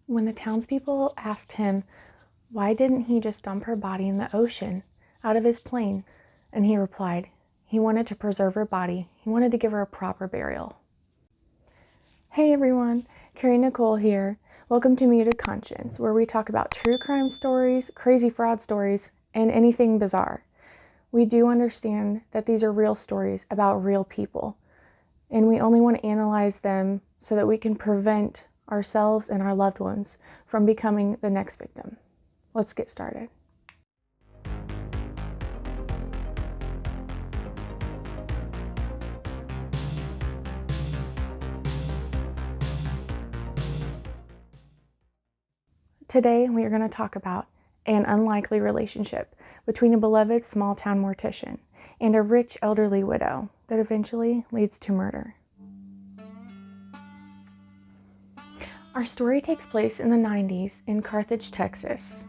When the townspeople asked him, why didn't he just dump her body in the ocean out of his plane? And he replied, he wanted to preserve her body. He wanted to give her a proper burial. Hey everyone, Carrie Nicole here. Welcome to Muted Conscience, where we talk about true crime stories, crazy fraud stories, and anything bizarre. We do understand that these are real stories about real people, and we only want to analyze them so that we can prevent ourselves and our loved ones from becoming the next victim. Let's get started. Today, we are going to talk about an unlikely relationship between a beloved small-town mortician and a rich elderly widow that eventually leads to murder. Our story takes place in the 90s in Carthage, Texas.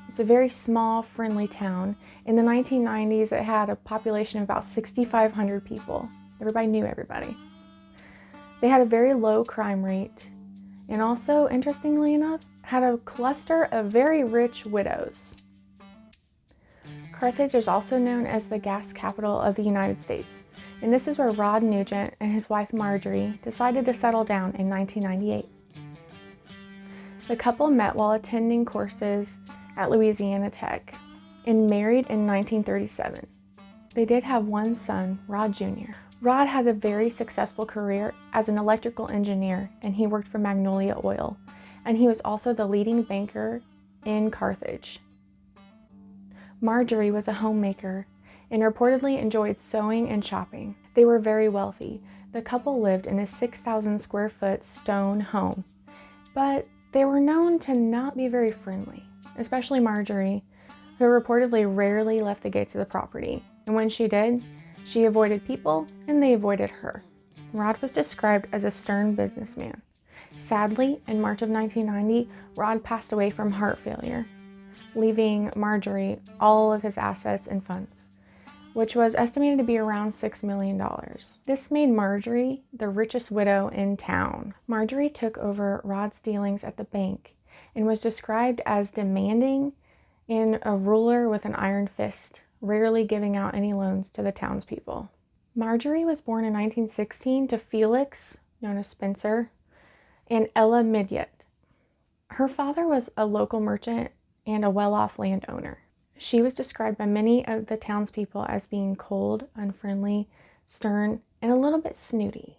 It's a very small, friendly town. In the 1990s, it had a population of about 6,500 people. Everybody knew everybody. They had a very low crime rate, and also, interestingly enough, had a cluster of very rich widows. Carthage is also known as the gas capital of the United States, and this is where Rod Nugent and his wife Marjorie decided to settle down in 1998. The couple met while attending courses at Louisiana Tech and married in 1937. They did have one son, Rod Jr. Rod had a very successful career as an electrical engineer, and he worked for Magnolia Oil, and he was also the leading banker in Carthage. Marjorie was a homemaker and reportedly enjoyed sewing and shopping. They were very wealthy. The couple lived in a 6,000 square foot stone home, but they were known to not be very friendly, especially Marjorie, who reportedly rarely left the gates of the property. And when she did, she avoided people and they avoided her. Rod was described as a stern businessman. Sadly, in March of 1990, Rod passed away from heart failure, leaving Marjorie all of his assets and funds, which was estimated to be around $6 million. This made Marjorie the richest widow in town. Marjorie took over Rod's dealings at the bank and was described as demanding and a ruler with an iron fist, rarely giving out any loans to the townspeople. Marjorie was born in 1916 to Felix, known as Spencer, and Ella Midyat. Her father was a local merchant and a well-off landowner. She was described by many of the townspeople as being cold, unfriendly, stern, and a little bit snooty.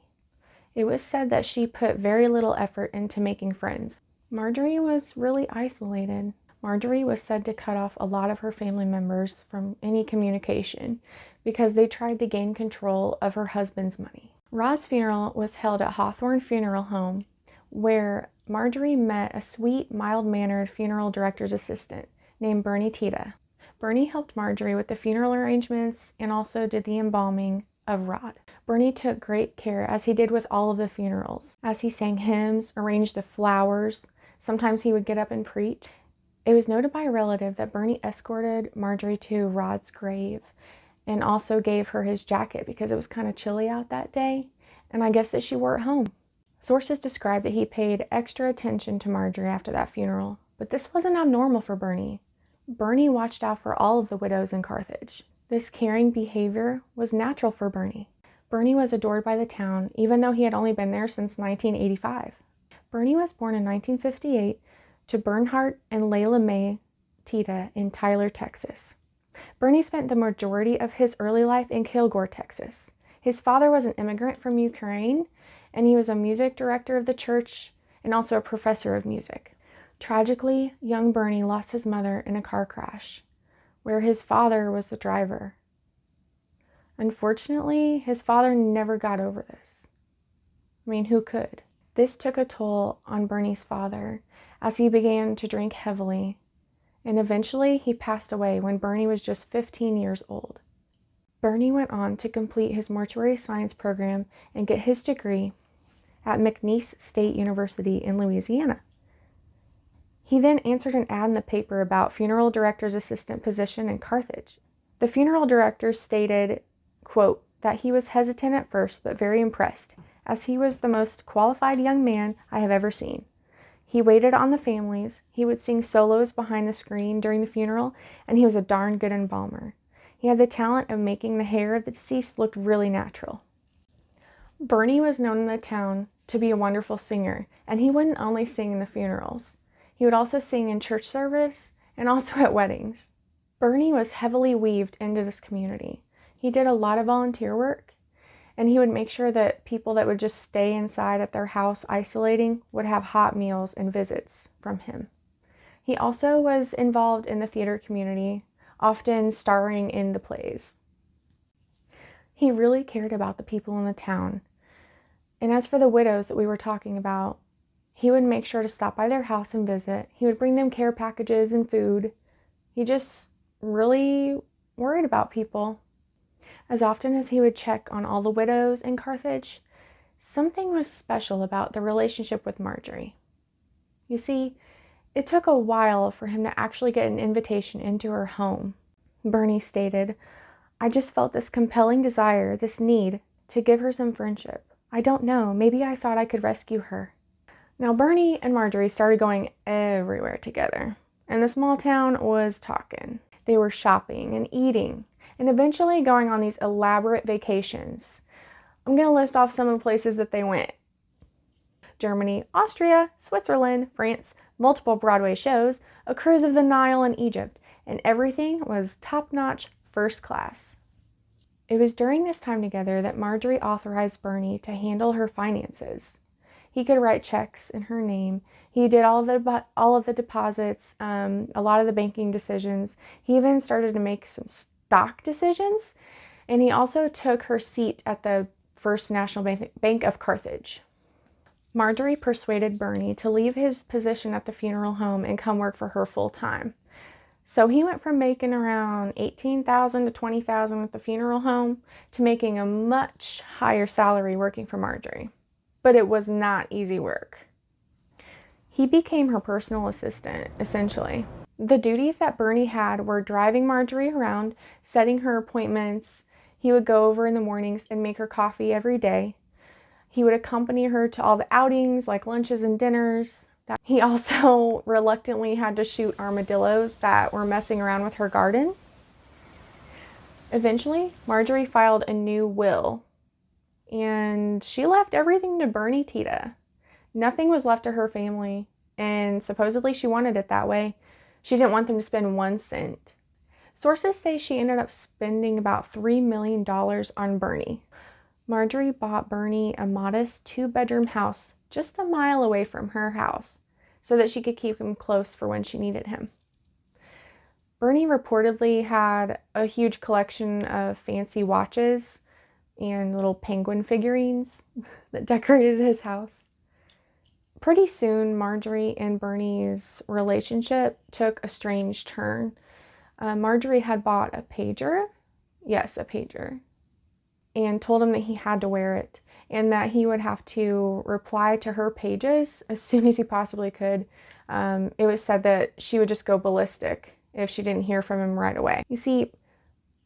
It was said that she put very little effort into making friends. Marjorie was really isolated. Marjorie was said to cut off a lot of her family members from any communication because they tried to gain control of her husband's money. Rod's funeral was held at Hawthorne Funeral Home, where Marjorie met a sweet, mild-mannered funeral director's assistant named Tiede. Bernie helped Marjorie with the funeral arrangements and also did the embalming of Rod. Bernie took great care, as he did with all of the funerals, as he sang hymns, arranged the flowers. Sometimes he would get up and preach. It was noted by a relative that Bernie escorted Marjorie to Rod's grave and also gave her his jacket because it was kind of chilly out that day, and I guess that she wore it home. Sources describe that he paid extra attention to Marjorie after that funeral, but this wasn't abnormal for Bernie. Bernie watched out for all of the widows in Carthage. This caring behavior was natural for Bernie. Bernie was adored by the town, even though he had only been there since 1985. Bernie was born in 1958 to Bernhardt and Layla Mae Tita in Tyler, Texas. Bernie spent the majority of his early life in Kilgore, Texas. His father was an immigrant from Ukraine, and he was a music director of the church and also a professor of music. Tragically, young Bernie lost his mother in a car crash, where his father was the driver. Unfortunately, his father never got over this. I mean, who could? This took a toll on Bernie's father as he began to drink heavily, and eventually he passed away when Bernie was just 15 years old. Bernie went on to complete his mortuary science program and get his degree at McNeese State University in Louisiana. He then answered an ad in the paper about funeral director's assistant position in Carthage. The funeral director stated, quote, that he was hesitant at first but very impressed, as he was the most qualified young man I have ever seen. He waited on the families, he would sing solos behind the screen during the funeral, and he was a darn good embalmer. He had the talent of making the hair of the deceased look really natural. Bernie was known in the town to be a wonderful singer, and he wouldn't only sing in the funerals. He would also sing in church service and also at weddings. Bernie was heavily weaved into this community. He did a lot of volunteer work, and he would make sure that people that would just stay inside at their house isolating would have hot meals and visits from him. He also was involved in the theater community, often starring in the plays. He really cared about the people in the town. And as for the widows that we were talking about, he would make sure to stop by their house and visit. He would bring them care packages and food. He just really worried about people. As often as he would check on all the widows in Carthage, something was special about the relationship with Marjorie. You see, it took a while for him to actually get an invitation into her home. Bernie stated, "I just felt this compelling desire, this need, to give her some friendship. I don't know, maybe I thought I could rescue her." Now, Bernie and Marjorie started going everywhere together, and the small town was talking. They were shopping and eating, and eventually going on these elaborate vacations. I'm going to list off some of the places that they went. Germany, Austria, Switzerland, France, multiple Broadway shows, a cruise of the Nile in Egypt, and everything was top-notch, first class. It was during this time together that Marjorie authorized Bernie to handle her finances. He could write checks in her name. He did all of the deposits, a lot of the banking decisions. He even started to make some stock decisions, and he also took her seat at the First National Bank of Carthage. Marjorie persuaded Bernie to leave his position at the funeral home and come work for her full time. So he went from making around $18,000 to $20,000 at the funeral home to making a much higher salary working for Marjorie. But it was not easy work. He became her personal assistant, essentially. The duties that Bernie had were driving Marjorie around, setting her appointments. He would go over in the mornings and make her coffee every day. He would accompany her to all the outings, like lunches and dinners. He also reluctantly had to shoot armadillos that were messing around with her garden. Eventually, Marjorie filed a new will, and she left everything to Bernie Tita. Nothing was left to her family, and supposedly she wanted it that way. She didn't want them to spend 1 cent. Sources say she ended up spending about $3 million on Bernie. Marjorie bought Bernie a modest 2-bedroom house just a mile away from her house so that she could keep him close for when she needed him. Bernie reportedly had a huge collection of fancy watches and little penguin figurines that decorated his house. Pretty soon, Marjorie and Bernie's relationship took a strange turn. Marjorie had bought a pager, and told him that he had to wear it and that he would have to reply to her pages as soon as he possibly could. It was said that she would just go ballistic if she didn't hear from him right away. You see,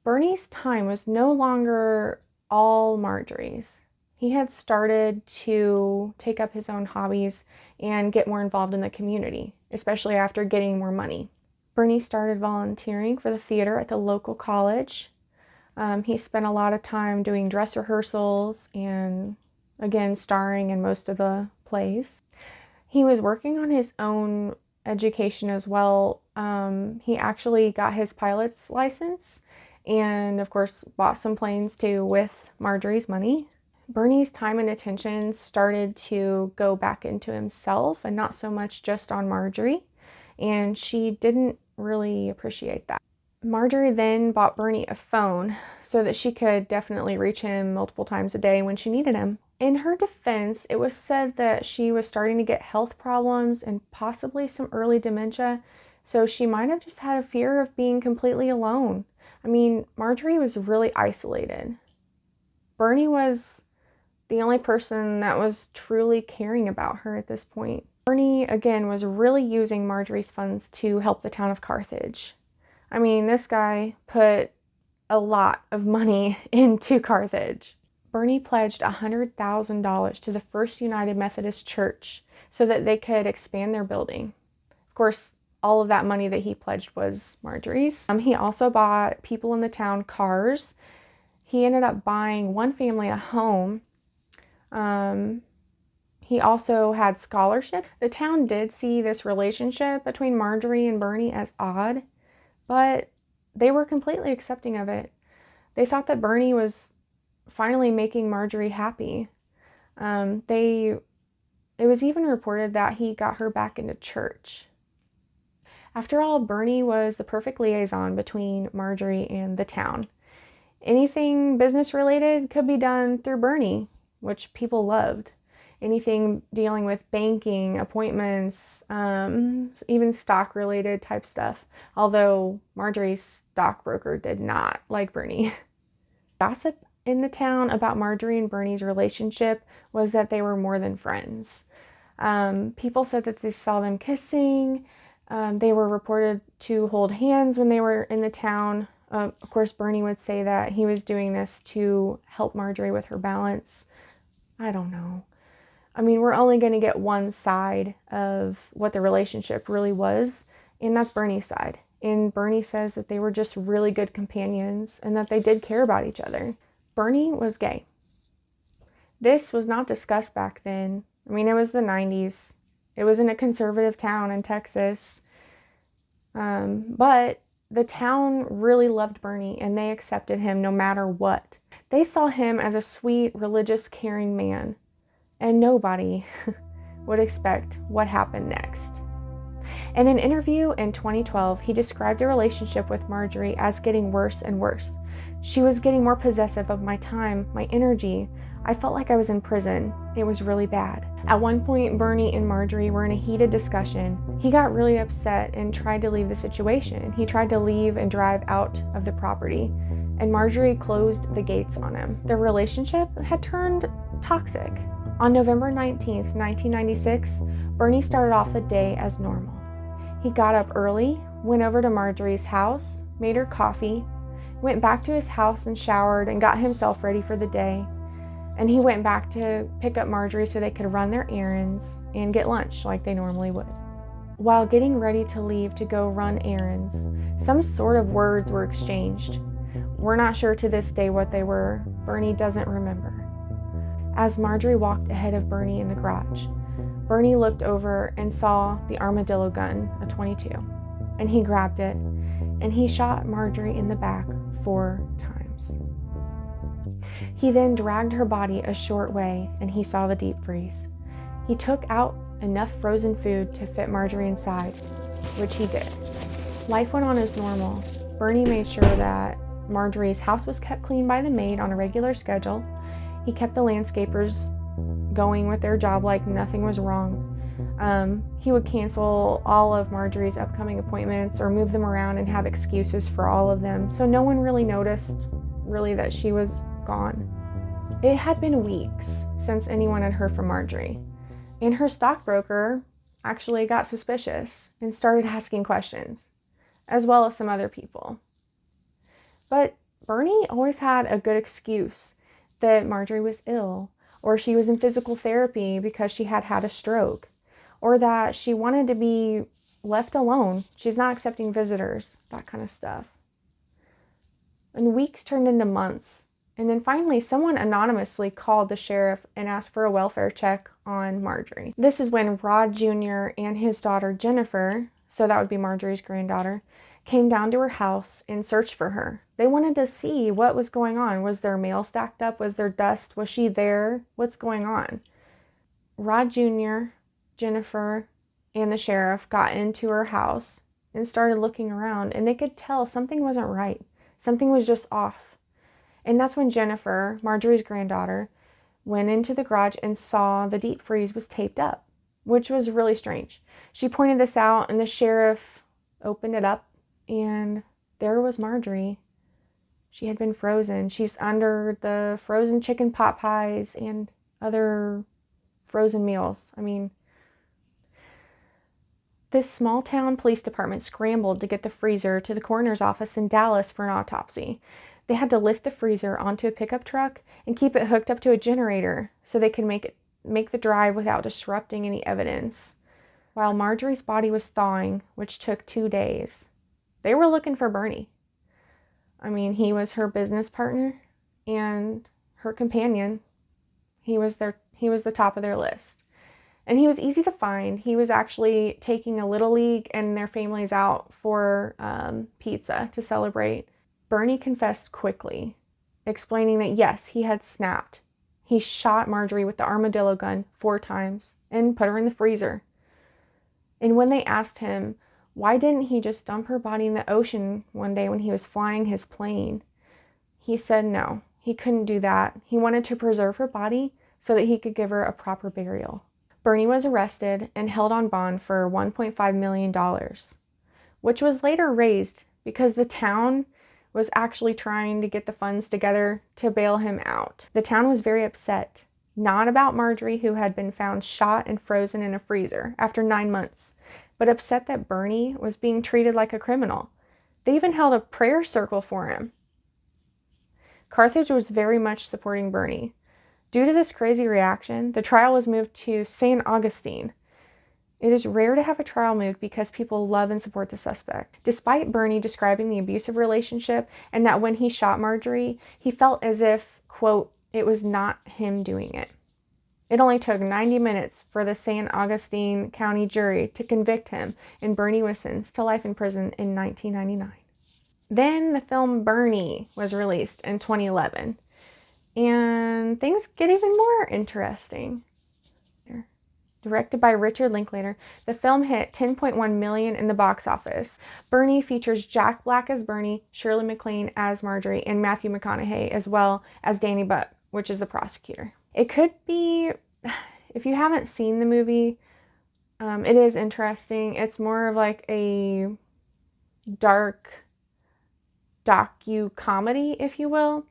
Bernie's time was no longer all Marjorie's. He had started to take up his own hobbies and get more involved in the community, especially after getting more money. Bernie started volunteering for the theater at the local college. He spent a lot of time doing dress rehearsals and, again, starring in most of the plays. He was working on his own education as well. He actually got his pilot's license and, of course, bought some planes too with Marjorie's money. Bernie's time and attention started to go back into himself and not so much just on Marjorie, and she didn't really appreciate that. Marjorie then bought Bernie a phone so that she could definitely reach him multiple times a day when she needed him. In her defense, it was said that she was starting to get health problems and possibly some early dementia, so she might have just had a fear of being completely alone. I mean, Marjorie was really isolated. Bernie was the only person that was truly caring about her at this point. Bernie, again, was really using Marjorie's funds to help the town of Carthage. I mean, this guy put a lot of money into Carthage. Bernie pledged $100,000 to the First United Methodist Church so that they could expand their building. Of course, all of that money that he pledged was Marjorie's. He also bought people in the town cars. He ended up buying one family a home. He also had scholarship. The town did see this relationship between Marjorie and Bernie as odd, but they were completely accepting of it. They thought that Bernie was finally making Marjorie happy. It was even reported that he got her back into church. After all, Bernie was the perfect liaison between Marjorie and the town. Anything business related could be done through Bernie, which people loved. Anything dealing with banking, appointments, even stock related type stuff. Although Marjorie's stockbroker did not like Bernie. Gossip in the town about Marjorie and Bernie's relationship was that they were more than friends. People said that they saw them kissing. They were reported to hold hands when they were in the town. Of course, Bernie would say that he was doing this to help Marjorie with her balance. I don't know. I mean, we're only going to get one side of what the relationship really was, and that's Bernie's side. And Bernie says that they were just really good companions and that they did care about each other. Bernie was gay. This was not discussed back then. I mean, it was the 90s. It was in a conservative town in Texas. But the town really loved Bernie and they accepted him no matter what. They saw him as a sweet, religious, caring man. And nobody would expect what happened next. In an interview in 2012, he described the relationship with Marjorie as getting worse and worse. She was getting more possessive of my time, my energy. I felt like I was in prison. It was really bad. At one point, Bernie and Marjorie were in a heated discussion. He got really upset and tried to leave the situation. He tried to leave and drive out of the property, and Marjorie closed the gates on him. Their relationship had turned toxic. On November 19th, 1996, Bernie started off the day as normal. He got up early, went over to Marjorie's house, made her coffee, went back to his house and showered and got himself ready for the day. And he went back to pick up Marjorie so they could run their errands and get lunch like they normally would. While getting ready to leave to go run errands, some sort of words were exchanged. We're not sure to this day what they were. Bernie doesn't remember. As Marjorie walked ahead of Bernie in the garage, Bernie looked over and saw the armadillo gun, a .22, and he grabbed it, and he shot Marjorie in the back 4 times. He then dragged her body a short way, and he saw the deep freeze. He took out enough frozen food to fit Marjorie inside, which he did. Life went on as normal. Bernie made sure that Marjorie's house was kept clean by the maid on a regular schedule. He kept the landscapers going with their job like nothing was wrong. He would cancel all of Marjorie's upcoming appointments or move them around and have excuses for all of them, so no one really noticed that she was gone. It had been weeks since anyone had heard from Marjorie, and her stockbroker actually got suspicious and started asking questions, as well as some other people. But Bernie always had a good excuse that Marjorie was ill, or she was in physical therapy because she had had a stroke, or that she wanted to be left alone. She's not accepting visitors, that kind of stuff. And weeks turned into months. And then finally, someone anonymously called the sheriff and asked for a welfare check on Marjorie. This is when Rod Jr. and his daughter Jennifer, so that would be Marjorie's granddaughter, came down to her house and searched for her. They wanted to see what was going on. Was there mail stacked up? Was there dust? Was she there? What's going on? Rod Jr., Jennifer, and the sheriff got into her house and started looking around, and they could tell something wasn't right. Something was just off. And that's when Jennifer, Marjorie's granddaughter, went into the garage and saw the deep freeze was taped up, which was really strange. She pointed this out, and the sheriff opened it up, and there was Marjorie. She had been frozen. She's under the frozen chicken pot pies and other frozen meals. I mean, this small town police department scrambled to get the freezer to the coroner's office in Dallas for an autopsy. They had to lift the freezer onto a pickup truck and keep it hooked up to a generator so they could make it make the drive without disrupting any evidence. While Marjorie's body was thawing, which took 2 days, they were looking for Bernie. I mean, he was her business partner and her companion. He was the top of their list. And he was easy to find. He was actually taking a little league and their families out for pizza to celebrate. Bernie confessed quickly, explaining that yes, he had snapped. He shot Marjorie with the armadillo gun 4 times and put her in the freezer. And when they asked him, why didn't he just dump her body in the ocean one day when he was flying his plane? He said no, he couldn't do that. He wanted to preserve her body so that he could give her a proper burial. Bernie was arrested and held on bond for $1.5 million, which was later raised because the town was actually trying to get the funds together to bail him out. The town was very upset, not about Marjorie, who had been found shot and frozen in a freezer after 9 months, but upset that Bernie was being treated like a criminal. They even held a prayer circle for him. Carthage was very much supporting Bernie. Due to this crazy reaction, the trial was moved to St. Augustine. It is rare to have a trial moved because people love and support the suspect. Despite Bernie describing the abusive relationship and that when he shot Marjorie, he felt as if, quote, it was not him doing it. It only took 90 minutes for the St. Augustine County jury to convict him, and Bernie was sentenced to life in prison in 1999. Then the film Bernie was released in 2011. And things get even more interesting. Directed by Richard Linklater, the film hit $10.1 million in the box office. Bernie features Jack Black as Bernie, Shirley MacLaine as Marjorie, and Matthew McConaughey, as well as Danny Buck, which is the prosecutor. It could be, if you haven't seen the movie, it is interesting. It's more of like a dark docu-comedy, if you will.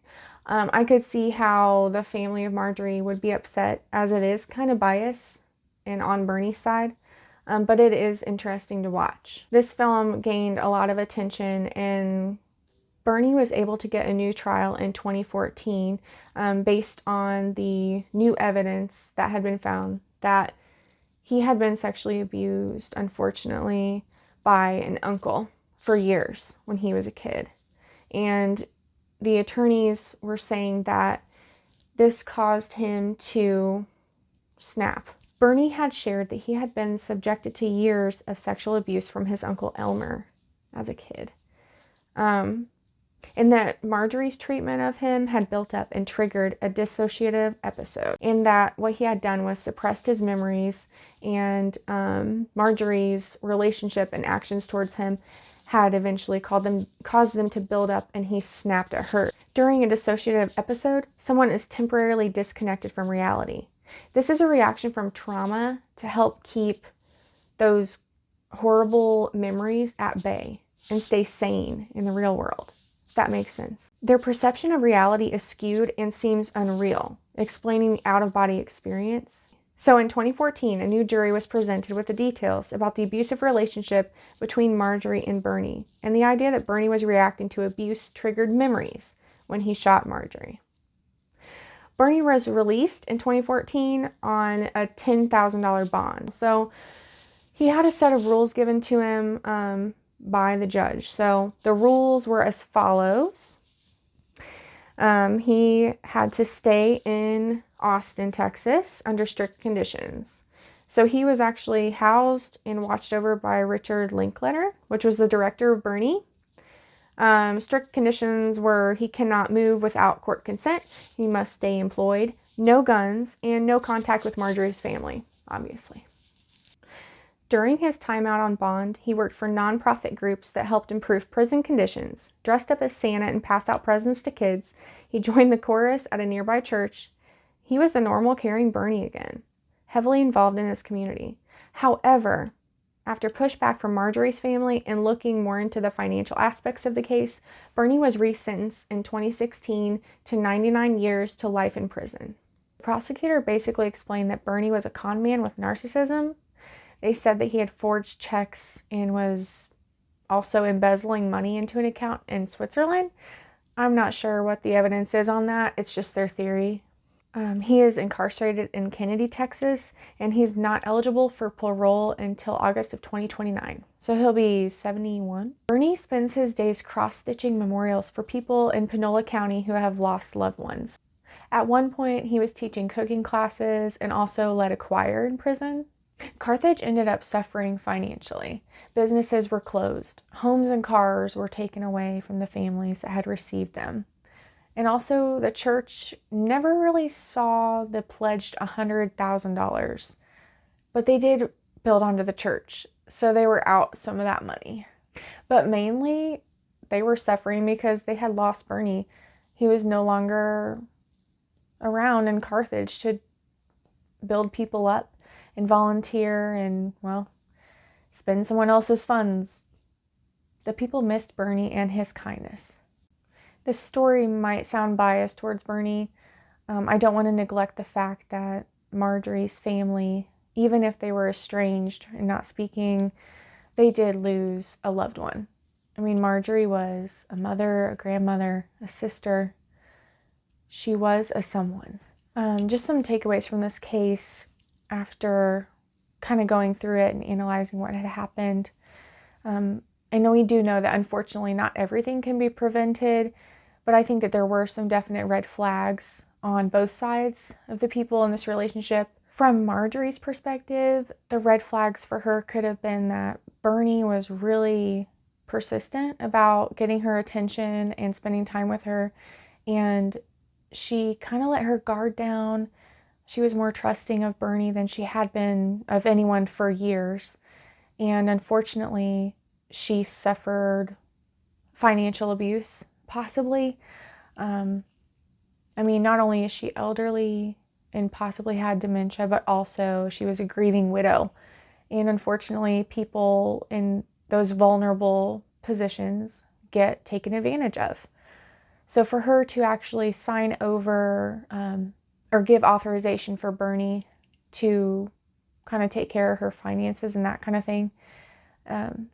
I could see how the family of Marjorie would be upset, as it is kind of biased and on Bernie's side, but it is interesting to watch. This film gained a lot of attention, and Bernie was able to get a new trial in 2014 based on the new evidence that had been found that he had been sexually abused, unfortunately, by an uncle for years when he was a kid. And the attorneys were saying that this caused him to snap. Bernie had shared that he had been subjected to years of sexual abuse from his uncle Elmer as a kid. And that Marjorie's treatment of him had built up and triggered a dissociative episode. And that what he had done was suppressed his memories, and Marjorie's relationship and actions towards him had eventually caused them to build up, and he snapped at her. During a dissociative episode, someone is temporarily disconnected from reality. This is a reaction from trauma to help keep those horrible memories at bay and stay sane in the real world, if that makes sense. Their perception of reality is skewed and seems unreal, explaining the out-of-body experience. So in 2014, a new jury was presented with the details about the abusive relationship between Marjorie and Bernie, and the idea that Bernie was reacting to abuse-triggered memories when he shot Marjorie. Bernie was released in 2014 on a $10,000 bond. So he had a set of rules given to him by the judge. So the rules were as follows. He had to stay in Austin, Texas, under strict conditions. So he was actually housed and watched over by Richard Linklater, which was the director of Bernie. Strict conditions were he cannot move without court consent, he must stay employed, no guns, and no contact with Marjorie's family, obviously. During his time out on bond, he worked for nonprofit groups that helped improve prison conditions, dressed up as Santa and passed out presents to kids. He joined the chorus at a nearby church. He was a normal, caring Bernie again, heavily involved in his community. However, after pushback from Marjorie's family and looking more into the financial aspects of the case, Bernie was resentenced in 2016 to 99 years to life in prison. The prosecutor basically explained that Bernie was a con man with narcissism. They said that he had forged checks and was also embezzling money into an account in Switzerland. I'm not sure what the evidence is on that. It's just their theory. He is incarcerated in Kennedy, Texas, and he's not eligible for parole until August of 2029. So he'll be 71. Bernie spends his days cross-stitching memorials for people in Panola County who have lost loved ones. At one point, he was teaching cooking classes and also led a choir in prison. Carthage ended up suffering financially. Businesses were closed. Homes and cars were taken away from the families that had received them. And also, the church never really saw the pledged $100,000, but they did build onto the church, so they were out some of that money. But mainly, they were suffering because they had lost Bernie. He was no longer around in Carthage to build people up and volunteer and, well, spend someone else's funds. The people missed Bernie and his kindness. This story might sound biased towards Bernie. I don't want to neglect the fact that Marjorie's family, even if they were estranged and not speaking, they did lose a loved one. I mean, Marjorie was a mother, a grandmother, a sister. She was a someone. Just some takeaways from this case after kind of going through it and analyzing what had happened. I know we do know that unfortunately not everything can be prevented, but I think that there were some definite red flags on both sides of the people in this relationship. From Marjorie's perspective, the red flags for her could have been that Bernie was really persistent about getting her attention and spending time with her, and she kind of let her guard down. She was more trusting of Bernie than she had been of anyone for years, and unfortunately, she suffered financial abuse, possibly. I mean, not only is she elderly and possibly had dementia, but also she was a grieving widow. And unfortunately, people in those vulnerable positions get taken advantage of. So for her to actually sign over or give authorization for Bernie to kind of take care of her finances and that kind of thing,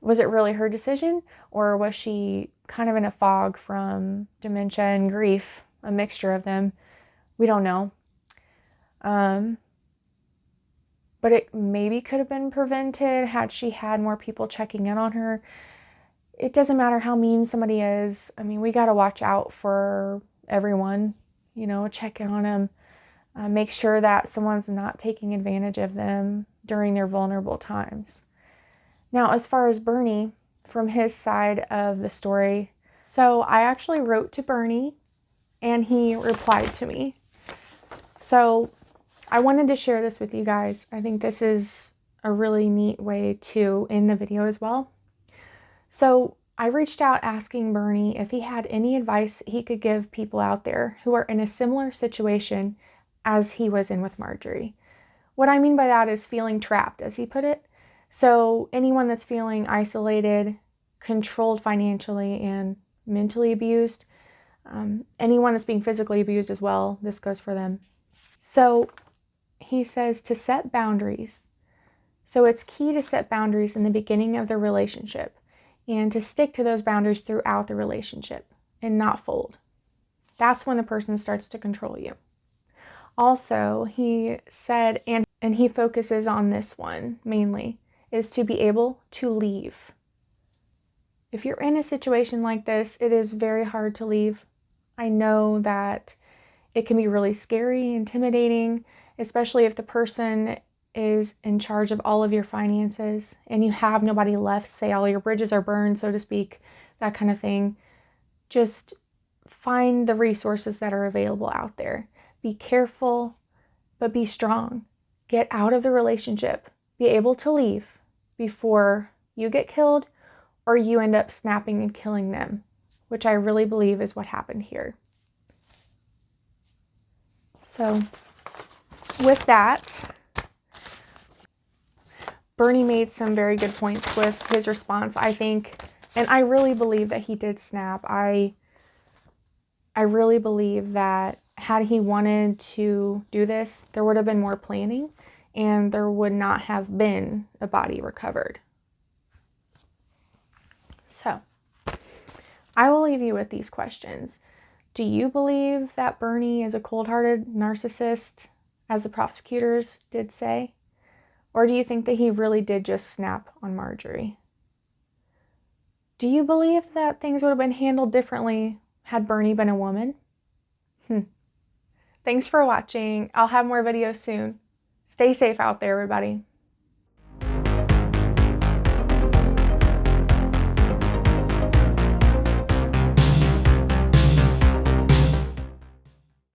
was it really her decision, or was she kind of in a fog from dementia and grief, a mixture of them? We don't know. But it maybe could have been prevented had she had more people checking in on her. It doesn't matter how mean somebody is. I mean, we got to watch out for everyone, check in on them, make sure that someone's not taking advantage of them during their vulnerable times. Now, as far as Bernie, from his side of the story, so I actually wrote to Bernie and he replied to me. So I wanted to share this with you guys. I think this is a really neat way to end the video as well. So I reached out asking Bernie if he had any advice he could give people out there who are in a similar situation as he was in with Marjorie. What I mean by that is feeling trapped, as he put it. So anyone that's feeling isolated, controlled financially, and mentally abused, anyone that's being physically abused as well, this goes for them. So he says to set boundaries. So it's key to set boundaries in the beginning of the relationship and to stick to those boundaries throughout the relationship and not fold. That's when the person starts to control you. Also, he said, and he focuses on this one mainly, is to be able to leave. If you're in a situation like this, it is very hard to leave. I know that it can be really scary, intimidating, especially if the person is in charge of all of your finances and you have nobody left, say all your bridges are burned, so to speak, that kind of thing. Just find the resources that are available out there. Be careful, but be strong. Get out of the relationship. Be able to leave before you get killed or you end up snapping and killing them, which I really believe is what happened here. So with that, Bernie made some very good points with his response, I think, and I really believe that he did snap. I really believe that had he wanted to do this, there would have been more planning and there would not have been a body recovered. So I will leave you with these questions. Do you believe that Bernie is a cold-hearted narcissist, as the prosecutors did say? Or do you think that he really did just snap on Marjorie? Do you believe that things would have been handled differently had Bernie been a woman? Thanks for watching. I'll have more videos soon. Stay safe out there, everybody.